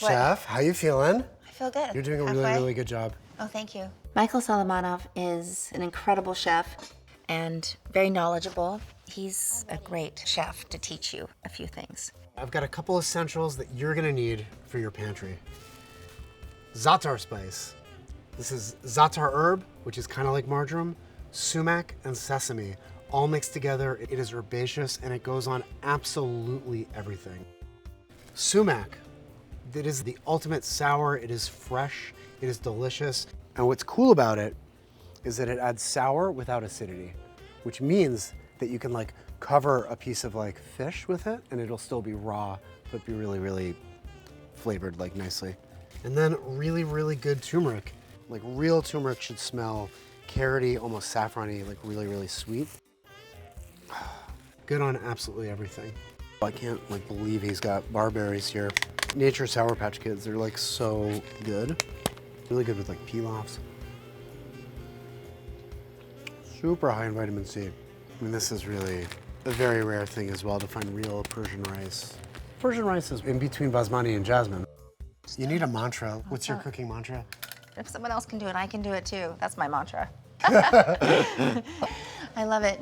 Chef, how you feeling? I feel good. You're doing a really, really good job. Oh, thank you. Michael Solomonov is an incredible chef and very knowledgeable. He's a great chef to teach you a few things. I've got a couple essentials that you're gonna need for your pantry. Za'atar spice. This is za'atar herb, which is kind of like marjoram, sumac, and sesame, all mixed together. It is herbaceous and it goes on absolutely everything. Sumac. It is the ultimate sour. It is fresh. It is delicious. And what's cool about it is that it adds sour without acidity, which means that you can like cover a piece of like fish with it and it'll still be raw, but be really, really flavored like nicely. And then really, really good turmeric. Like real turmeric should smell carroty, almost saffrony, like really, really sweet. Good on absolutely everything. I can't like believe he's got barberries here. Nature Sour Patch Kids, they're like so good. Really good with like pilafs. Super high in vitamin C. I mean, this is really a very rare thing as well to find real Persian rice. Persian rice is in between basmati and jasmine. You need a mantra. What's your cooking mantra? If someone else can do it, I can do it too. That's my mantra. I love it.